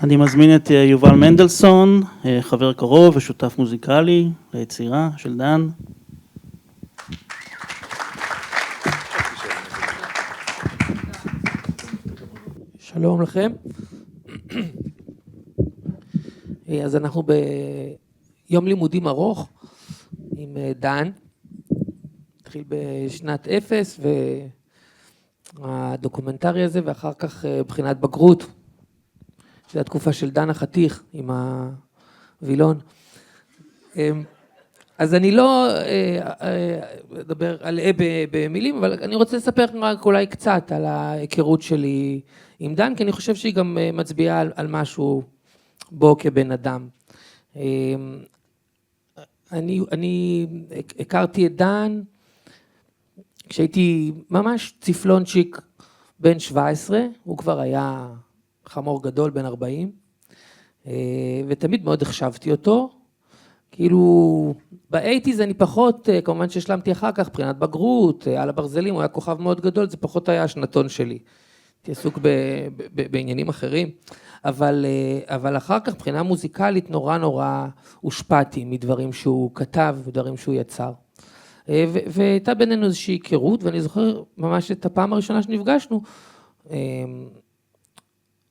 אני מזמין את יובל מנדלסון, חבר קרוב ושותף מוזיקלי ליצירה של דן. שלום לכם. אז אנחנו ביום לימודים ארוך עם דן. התחיל בשנת 0 והדוקומנטרי הזה, ואחר כך בחינת בגרות. זו התקופה של דן החתיך עם הווילון. אז אני לא אדבר עליה במילים, אבל אני רוצה לספר רק אולי קצת על ההיכרות שלי עם דן, כי אני חושב שהיא גם מצביעה על משהו בו כבן אדם. אני הכרתי את דן כשהייתי ממש צפלונצ'יק בן 17, הוא כבר היה חמור גדול בן 40, ותמיד מאוד החשבתי אותו, כאילו ב-80s אני פחות, כמובן שהשלמתי אחר כך, בחינת בגרות, על הברזלים, הוא היה כוכב מאוד גדול, זה פחות היה השנתון שלי, הייתי עסוק בעניינים אחרים, אבל אחר כך בחינה מוזיקלית נורא הושפעתי מדברים שהוא כתב ודברים שהוא יצר. והייתה בינינו איזושהי היכרות, ואני זוכר ממש את הפעם הראשונה שנפגשנו,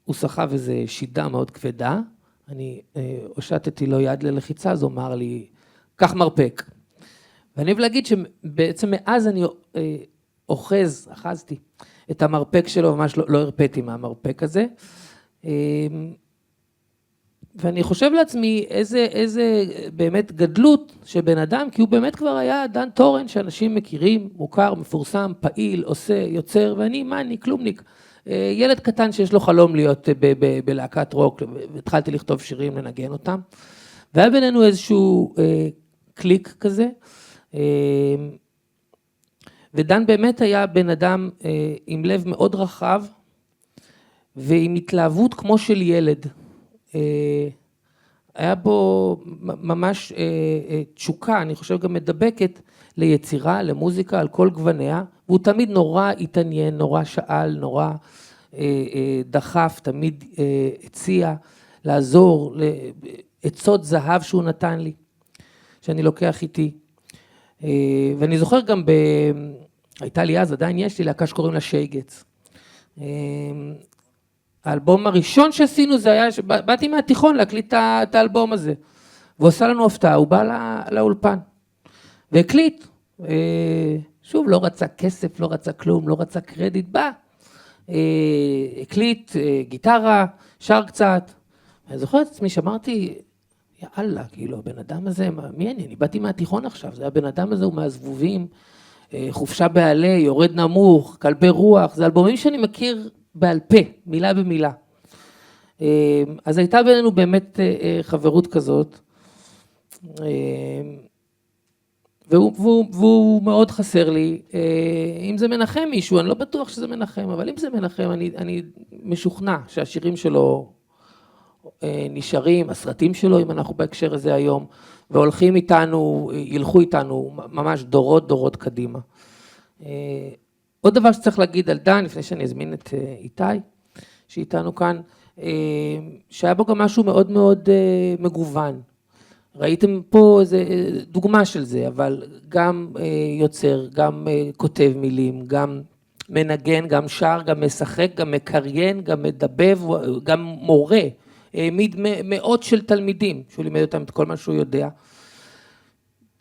הוא סחב איזו שידה מאוד כבדה, אני הושטתי לו יד ללחיצה, אז הוא אמר לי, קח מרפק. ואני אוהב להגיד שבעצם מאז אני אחזתי את המרפק שלו, ממש לא הרפאתי מהמרפק הזה. ואני חושב לעצמי איזה באמת גדלות שבן אדם, כי הוא באמת כבר היה דן טורן שאנשים מכירים, מוכר, מפורסם, פעיל, עושה, יוצר, ואני מאני, כלומניק. ילד קטן שיש לו חלום להיות בלהקת רוק, והתחלתי לכתוב שירים, לנגן אותם. והיה בינינו איזשהו קליק כזה, ודן באמת היה בן אדם עם לב מאוד רחב, ועם התלהבות כמו של ילד. היה בו ממש תשוקה, אני חושב גם מדבקת, ליצירה, למוזיקה, על כל גווניה, והוא תמיד נורא התעניין, נורא שאל, נורא דחף, תמיד הציע לעזור, עצות זהב שהוא נתן לי, שאני לוקח איתי. ואני זוכר גם, הייתה לי אז, עדיין יש לי להקה שקוראים לה שייגץ. האלבום הראשון שעשינו זה היה, באתי מהתיכון להקליט את האלבום הזה, והוא עשה לנו הפתעה, הוא בא לאולפן, והקליט, שוב, לא רצה כסף, לא רצה כלום, לא רצה קרדיט, בא, הקליט, גיטרה, שר קצת, אני זוכר את עצמי שאמרתי, יאללה, כאילו, הבן אדם הזה, מי אני באתי מהתיכון עכשיו, זה הבן אדם הזה, הוא מהזבובים, חופשה בעלה, יורד נמוך, כלבי רוח, זה אלבומים שאני מכיר בעל פה, מילה במילה. אז הייתה בינינו באמת חברות כזאת, והוא מאוד חסר לי. אם זה מנחם מישהו, אני לא בטוח שזה מנחם, אבל אם זה מנחם, אני משוכנע שהשירים שלו נשארים, הסרטים שלו, אם אנחנו בהקשר הזה היום, והולכים איתנו, ילכו איתנו ממש דורות קדימה. עוד דבר שצריך להגיד על דן, לפני שאני אזמין את איתי, שאיתנו כאן, שהיה בו גם משהו מאוד מאוד מגוון. ראיתם פה איזו דוגמה של זה, אבל גם יוצר, גם כותב מילים, גם מנגן, גם שר, גם משחק, גם מקריין, גם מדבב, גם מורה, העמיד מאות של תלמידים, שהוא לימד אותם את כל מה שהוא יודע.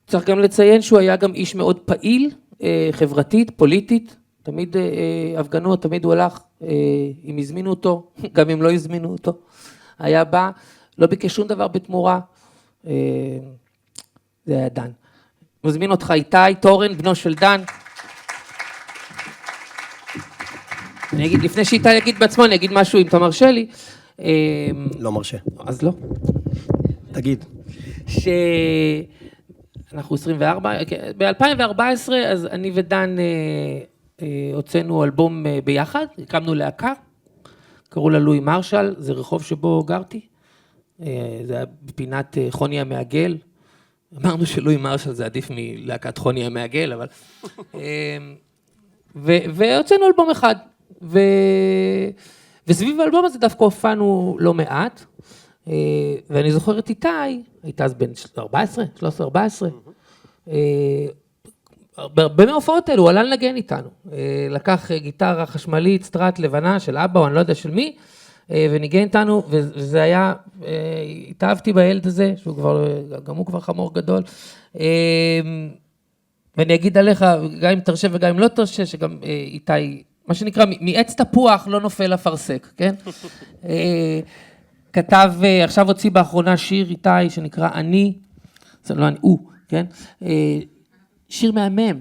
צריך גם לציין שהוא היה גם איש מאוד פעיל, חברתית, פוליטית, תמיד הפגנות, תמיד הוא הלך, אם הזמינו אותו, גם אם לא הזמינו אותו, היה בא, לא ביקש שום דבר בתמורה, זה היה דן. מזמין אותך איתי, טורן, בנו של דן. אני אגיד, לפני שאיתי יגיד בעצמו, אני אגיד משהו אם אתה מרשה לי. לא מרשה. אז לא. תגיד. אנחנו 24, ב-2014, אז אני ודן הוצאנו אלבום ביחד, הקמנו להקה, קראו לה לואי מרשל, זה רחוב שבו גרתי, זה היה בפינת חוני המעגל, אמרנו שלואי מרשל זה עדיף מלהקת חוני המעגל, אבל... והוצאנו אלבום אחד, וסביב האלבום הזה דווקא הופענו לא מעט, ואני זוכר את איתי, הייתה אז בן 14, 13-14, הרבה מההופעות האלו, הוא עלה לנגן איתנו, לקח גיטרה חשמלית, סטרט לבנה של אבא, או אני לא יודע של מי, וניגן איתנו, וזה היה, התאהבתי בילד הזה, גם הוא כבר חמור גדול, ואני אגיד עליך, גם אם תרשה וגם אם לא תרשה, שגם איתי, מה שנקרא, מעץ תפוח לא נופל אפרסק, כן? כתב, עכשיו הוציא באחרונה שיר איתי, שנקרא אני, זה לא אני, הוא, כן? שיר מהמם,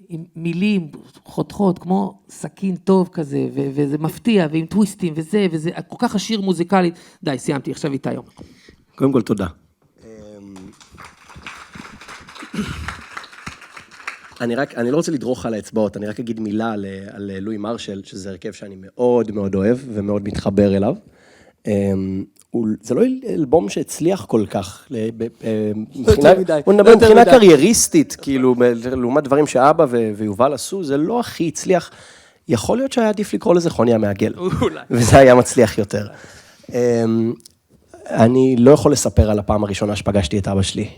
עם מילים חותכות, כמו סכין טוב כזה, וזה מפתיע, ועם טוויסטים, וזה כל כך השיר מוזיקלית. די, סיימתי, עכשיו איתי יום. קודם כל, תודה. אני לא רוצה לדרוך על האצבעות, אני רק אגיד מילה על לואי מרשל, שזה הרכב שאני מאוד מאוד אוהב, ומאוד מתחבר אליו. זה לא אלבום שהצליח כל כך, הוא נדבר מבחינה קרייריסטית, כאילו, לעומת דברים שאבא ויובל עשו, זה לא הכי הצליח, יכול להיות שהיה עדיף לקרוא לזה חוני המעגל, וזה היה מצליח יותר. אני לא יכול לספר על הפעם הראשונה שפגשתי את אבא שלי,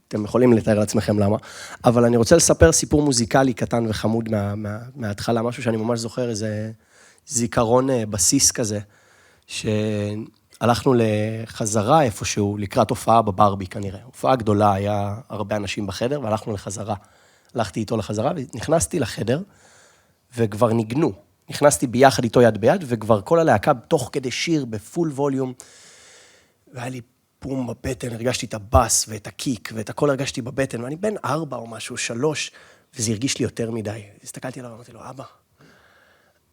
אתם יכולים לתאר לעצמכם למה, אבל אני רוצה לספר סיפור מוזיקלי קטן וחמוד מההתחלה, משהו שאני ממש זוכר, איזה זיכרון בסיס כזה, שהלכנו לחזרה איפשהו, לקראת הופעה בברבי כנראה. הופעה גדולה, היה הרבה אנשים בחדר, והלכנו לחזרה. הלכתי איתו לחזרה, ונכנסתי לחדר, וכבר ניגנו. נכנסתי ביחד איתו יד ביד, וכבר כל הלהקה תוך כדי שיר, בפול ווליום, והיה לי פום בבטן, הרגשתי את הבאס ואת הקיק, ואת הכל הרגשתי בבטן, ואני בן 4 או משהו, 3, וזה הרגיש לי יותר מדי. הסתכלתי עליו, אמרתי לו, אבא,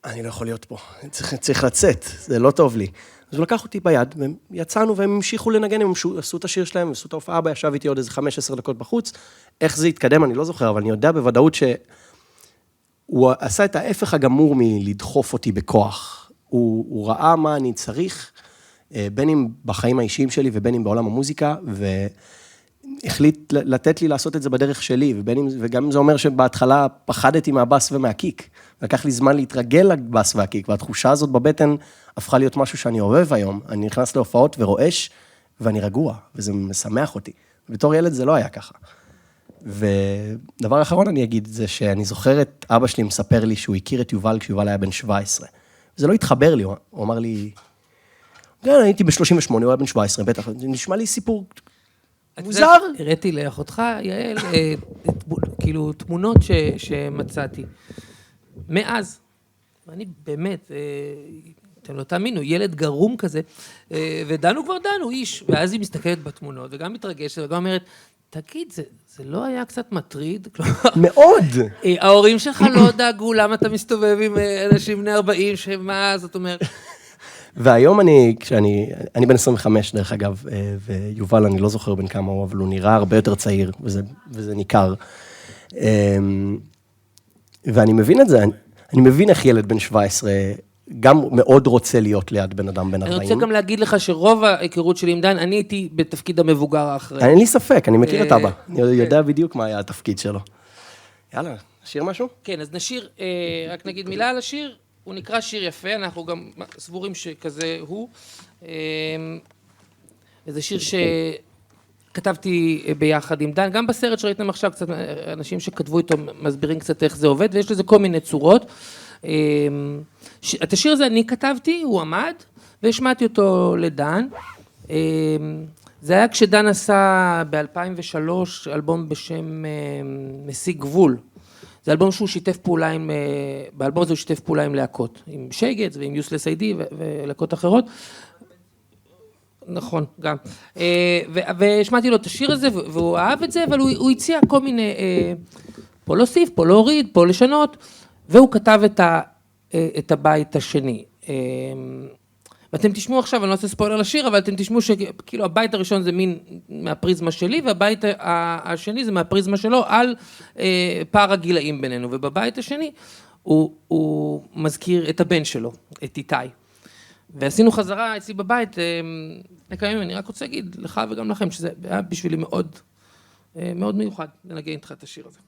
אני לא יכול להיות פה, צריך לצאת, זה לא טוב לי. אז הוא לקח אותי ביד, ויצאנו והם המשיכו לנגן, הם עשו את השיר שלהם, עשו את ההופעה, אבא ישב איתי עוד איזה 15 דקות בחוץ, איך זה התקדם, אני לא זוכר, אבל אני יודע בוודאות שהוא עשה את ההפך הגמור מלדחוף אותי בכוח. הוא ראה מה אני צריך, בין אם בחיים האישיים שלי ובין אם בעולם המוזיקה, והחליט לתת לי לעשות את זה בדרך שלי, וגם אם זה אומר שבהתחלה פחדתי מהבאס ומהקיק, לקח לי זמן להתרגל לבאס והקיק, והתחושה הזאת בבטן הפכה להיות משהו שאני אוהב היום. אני נכנס להופעות ורועש, ואני רגוע, וזה משמח אותי. בתור ילד זה לא היה ככה. ודבר אחרון אני אגיד, זה שאני זוכר את אבא שלי מספר לי שהוא הכיר את יובל כשיובל היה בן 17. זה לא התחבר לי, הוא אמר לי, כן, הייתי ב-38, הוא היה בן 17, בטח, זה נשמע לי סיפור מוזר. הראיתי לאחותך, יעל, כאילו תמונות שמצאתי. מאז, אני באמת, אתם לא תאמינו, ילד גרום כזה, ודנו כבר דנו, איש, ואז היא מסתכלת בתמונות, וגם מתרגשת, וגם אומרת, תגיד, זה לא היה קצת מטריד? מאוד! ההורים שלך לא דאגו, למה אתה מסתובב עם אנשים בני 40, שמה, זאת אומרת... והיום אני בן 25 דרך אגב, ויובל אני לא זוכר בין כמה הוא, אבל הוא נראה הרבה יותר צעיר, וזה ניכר. ואני מבין את זה, אני מבין איך ילד בן 17 גם מאוד רוצה להיות ליד בן אדם בן 40. אני רוצה גם להגיד לך שרוב ההיכרות שלי עם דן, אני הייתי בתפקיד המבוגר האחראי. אין לי ספק, אני מכיר את אבא, אני יודע בדיוק מה היה התפקיד שלו. יאללה, נשאיר משהו? כן, אז נשאיר, רק נגיד מילה על השיר, הוא נקרא שיר יפה, אנחנו גם סבורים שכזה הוא. זה שיר שכתבתי ביחד עם דן, גם בסרט שראיתם עכשיו, קצת אנשים שכתבו איתו מסבירים קצת איך זה עובד, ויש לזה כל מיני צורות. את השיר הזה אני כתבתי, הוא עמד, והשמעתי אותו לדן. זה היה כשדן עשה ב-2003 אלבום בשם משיג גבול. זה אלבום שהוא שיתף פעולה עם, באלבום הזה הוא שיתף פעולה עם להקות, עם שייגץ ועם יוסלס איי-די ולהקות אחרות. נכון, גם. והשמעתי לו את השיר הזה, והוא אהב את זה, אבל הוא הציע כל מיני, פה להוסיף, פה להוריד, פה לשנות, והוא כתב את הבית השני. ואתם תשמעו עכשיו, אני לא עושה ספוילר לשיר, אבל אתם תשמעו שכאילו הבית הראשון זה מין מהפריזמה שלי, והבית השני זה מהפריזמה שלו על פער הגילאים בינינו, ובבית השני הוא מזכיר את הבן שלו, את איתי. ועשינו חזרה אצלי בבית, לקיים, אני רק רוצה להגיד לך וגם לכם, שזה היה בשבילי מאוד, מאוד מיוחד לנגן איתך את השיר הזה.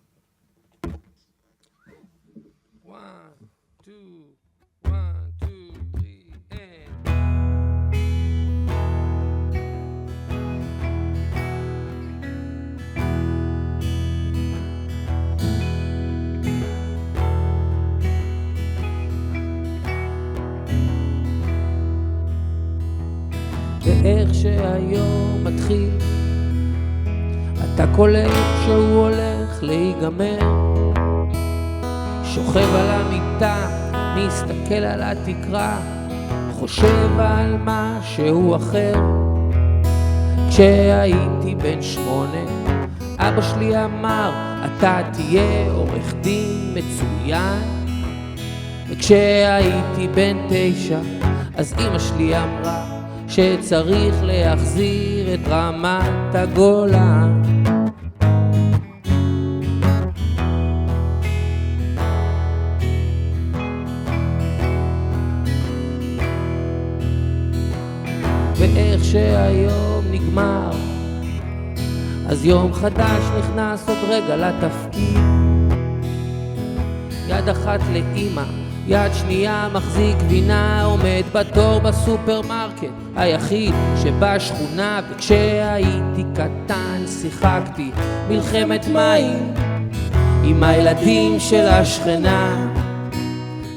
וואו. 2, 1, 2, 3, and... ואיך שהיום מתחיל, אתה קולט שהוא הולך להיגמר. שוכב על המיטה, מסתכל על התקרה, חושב על משהו אחר. כשהייתי בן 8, אבא שלי אמר, אתה תהיה עורך דין מצוין. וכשהייתי בן 9, אז אמא שלי אמרה, שצריך להחזיר את רמת הגולן. ואיך שהיום נגמר, אז יום חדש נכנס עוד רגע לתפקיד. יד אחת לאמא, יד שנייה מחזיק גבינה, עומד בתור בסופרמרקט היחיד שבשכונה. וכשהייתי קטן שיחקתי מלחמת מים עם הילדים של השכנה.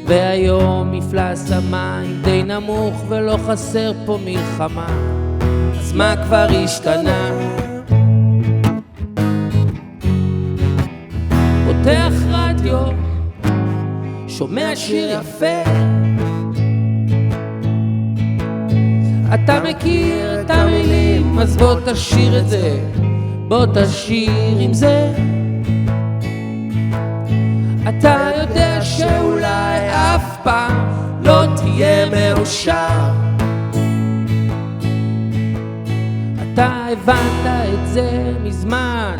והיום מפלס המים די נמוך ולא חסר פה מלחמה, אז מה כבר השתנה? פותח רדיו, שומע שיר יפה, אתה מכיר את המילים, אז בוא תשיר את זה, בוא תשיר עם זה. אתה יודע שאולי אף פעם לא תהיה מאושר, אתה הבנת את זה מזמן,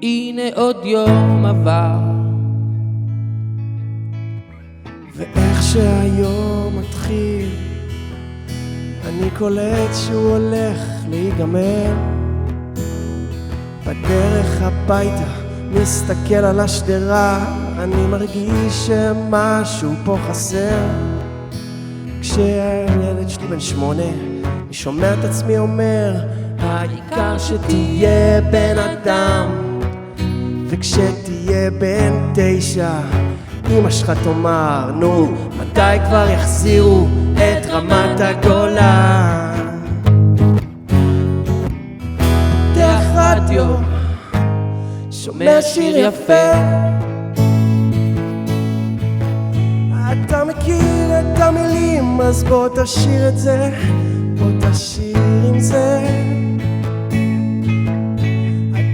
הנה עוד יום עבר. ואיך שהיום מתחיל, אני קולט שהוא הולך להיגמר. בדרך הביתה מסתכל על השדרה, אני מרגיש שמשהו פה חסר. כשהילד שלי בן 8, אני שומע את עצמי אומר, העיקר שתהיה בן אדם. וכשתהיה בן 9, אמא שלך תאמר, נו, מתי כבר יחזירו את רמת הגולן? פותח רדיו, שומע שיר יפה, אתה מכיר את המילים, אז בוא תשיר את זה, בוא תשיר עם זה.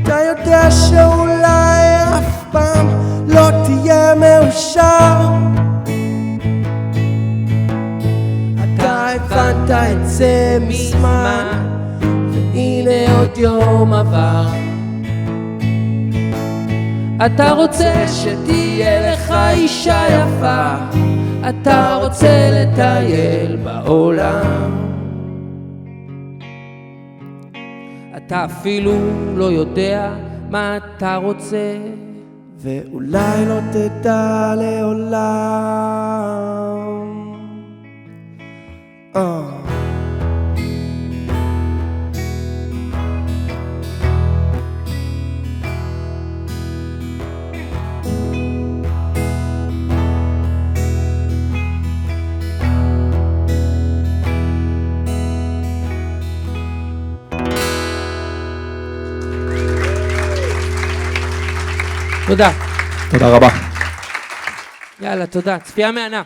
אתה יודע שאולי אף פעם לא תהיה מאושר, אתה הבנת את זה מזמן, והנה עוד יום עבר. אתה רוצה שתהיה לך אישה יפה, אתה רוצה לטייל בעולם, אתה אפילו לא יודע מה אתה רוצה, ואולי לא תדע לעולם. תודה. תודה רבה. יאללה, תודה. צפייה מהנה.